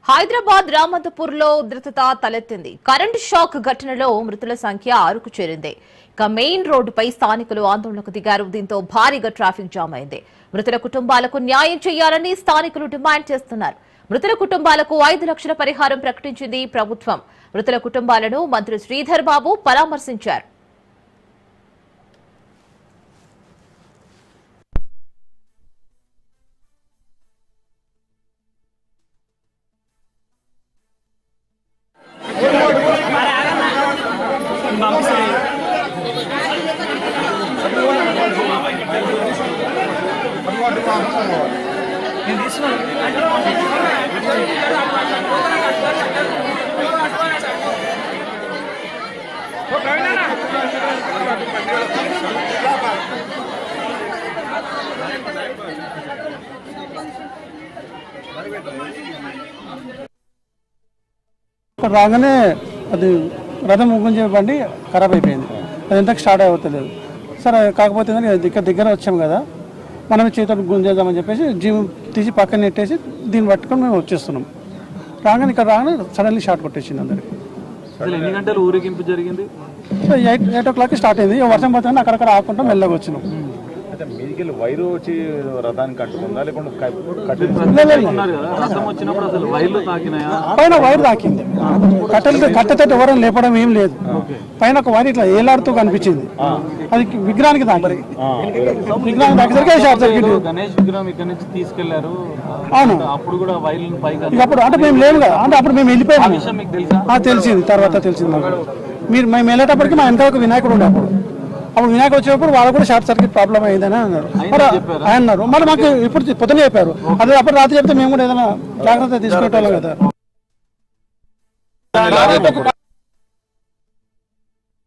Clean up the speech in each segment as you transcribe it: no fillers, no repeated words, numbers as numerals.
హైదరాబాద్ రామంతపూర్ లో ఉద్రిక్తత తలెత్తింది. కరెంటు షాక్ ఘటనలో మృతుల సంఖ్య 6కు చేరింది. ఇక మెయిన్ రోడ్డుపై స్థానికులు ఆందోళనకు దిగారు. దీంతో భారీగా ట్రాఫిక్ జామ్ అయింది. మృతుల కుటుంబాలకు న్యాయం చేయాలని స్థానికులు డిమాండ్ చేస్తున్నారు. మృతుల కుటుంబాలకు 5 లక్షల పరిహారం ప్రకటించింది ప్రభుత్వం. మృతుల కుటుంబాలను మంత్రి శ్రీధర్ బాబు పరామర్శించారు. రాగానే అది రథం ముగించే బండి ఖరాబ్ అయిపోయింది. అది ఎంతకు స్టార్ట్ అవుతలేదు. సరే కాకపోతే దగ్గర వచ్చాం కదా, మనమే చేతులు గుంజేద్దామని చెప్పేసి జీవం తీసి పక్కన నెట్టేసి దీన్ని పట్టుకొని మేము వచ్చేస్తున్నాం. రాగానే ఇక్కడ రాగానే సడన్లీ షార్ట్ కొట్టేసింది అందరికి. ఎన్ని గంటలు ఊరేగింపు జరిగింది? 8 o'clock స్టార్ట్ అయింది. వర్షం పడుతుంది, అక్కడక్కడ ఆకుండా మెల్లగా వచ్చినాం. వైరు వచ్చి రథానికి కట్టుకుందా లేకుంటే పైన వైర్ తాకింది. కట్టెతో ఎవరైనా లేపడం ఏం లేదు. పైన ఒక వైర్ ఇట్లా ఏలాడుతూ కనిపించింది. అది విగ్రహానికి తాకింది. విగ్రహానికి తాకేసరికి షార్ట్ సర్క్యూట్. గణేష్ విగ్రహం ఇక్కడ నుంచి తీసుకెళ్లారు. అవును, అప్పుడు కూడా వైర్లను పైకి అప్పుడు అంటే మేము లేము కదా, అంటే అప్పుడు మేము వెళ్ళిపోయాము. మీకు తెలుసా? తెలిసింది, తర్వాత తెలిసింది మాకు. మేము వెళ్ళేటప్పటికి మా వెనక ఒక వినాయకుడు ఉండే. అప్పుడు వినాయకుడు వచ్చేటప్పుడు వాళ్ళు కూడా షార్ట్ సర్క్యూట్ ప్రాబ్లం అయిందని అన్నారు. అన్నారు మళ్ళీ మాకు ఇప్పుడు పొద్దున చెప్పారు. అదే అప్పుడు రాత్రి చెప్తే మేము కూడా ఏదైనా జాగ్రత్త తీసుకునేటోళ్ళం కదా.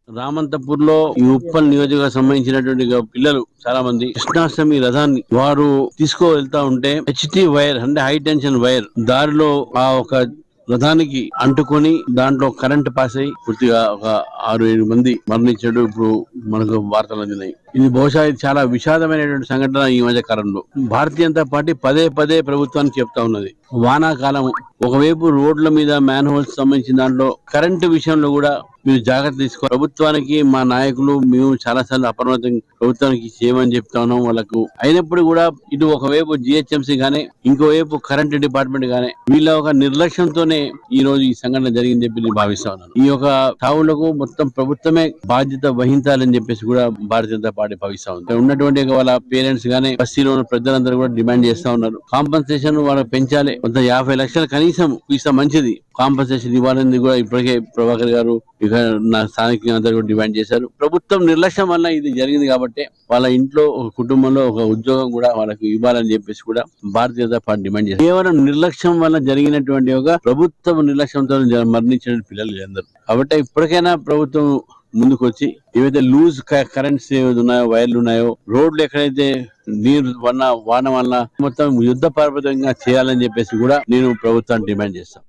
రామంతపూర్ లో ఈ ఉప్పల్ నియోజకవర్గం సంబంధించినటువంటి పిల్లలు చాలా మంది కృష్ణాష్టమి రథాన్ని వారు తీసుకువెళ్తా ఉంటే హెచ్టీ వైర్ అంటే హై టెన్షన్ వైర్ దారిలో ఆ ఒక రథానికి అంటుకొని దాంట్లో కరెంట్ పాస్ అయ్యి పూర్తిగా ఒక 6-7 మంది మరణించాడు. ఇప్పుడు మనకు వార్తలు అందినాయి. ఇది బహుశా చాలా విషాదమైనటువంటి సంఘటన. ఈ మధ్య కాలంలో భారతీయ జనతా పార్టీ పదే ప్రభుత్వానికి చెప్తా ఉన్నది, వానాకాలం ఒకవైపు రోడ్ల మీద మ్యాన్ హోల్స్ సంబంధించిన దాంట్లో కరెంటు విషయంలో కూడా మీరు జాగ్రత్త తీసుకో. ప్రభుత్వానికి మా నాయకులు మేము చాలా సార్లు అప్రమత్తం ప్రభుత్వానికి చేయమని చెప్తా ఉన్నాం వాళ్ళకు. అయినప్పుడు కూడా ఇటు ఒకవైపు జిహెచ్ఎంసీ గానే ఇంకోవైపు కరెంట్ డిపార్ట్మెంట్ గానే వీళ్ళ ఒక నిర్లక్ష్యంతోనే ఈ రోజు ఈ సంఘటన జరిగింది చెప్పి నేను భావిస్తా ఉన్నాను. ఈ యొక్క చావులకు మొత్తం ప్రభుత్వమే బాధ్యత వహించాలని చెప్పేసి కూడా భారతీయ జనతా పార్టీ భావిస్తా ఉంది. ఉన్నటువంటి వాళ్ళ పేరెంట్స్ గానే బస్తీలో ఉన్న ప్రజలందరూ కూడా డిమాండ్ చేస్తా ఉన్నారు. కాంపన్సేషన్ వాళ్ళకి పెంచాలి. కొంత 50 లక్షలు కనీసం ఇస్తే మంచిది. కాంపన్సేషన్ ఇవ్వాలని కూడా ఇప్పటికే ప్రభాకర్ గారు ఇక నా స్థానిక అందరూ కూడా డిమాండ్ చేశారు. ప్రభుత్వం నిర్లక్ష్యం వల్ల ఇది జరిగింది కాబట్టి వాళ్ళ ఇంట్లో ఒక కుటుంబంలో ఒక ఉద్యోగం కూడా వాళ్ళకి ఇవ్వాలని చెప్పేసి కూడా భారతీయ జనతా పార్టీ డిమాండ్ చేశారు. కేవలం నిర్లక్ష్యం వల్ల జరిగినటువంటి ఒక ప్రభుత్వం నిర్లక్ష్యంతో మరణించిన పిల్లలు అందరూ. కాబట్టి ఇప్పటికైనా ప్రభుత్వం ముందుకు వచ్చి ఏవైతే లూజ్ కరెంట్స్ ఉన్నాయో, వైర్లు ఉన్నాయో, రోడ్లు ఎక్కడైతే నీరు వాన వల్ల మొత్తం యుద్ధ పర్వతంగా చేయాలని చెప్పేసి కూడా నేను ప్రభుత్వాన్ని డిమాండ్ చేస్తాను.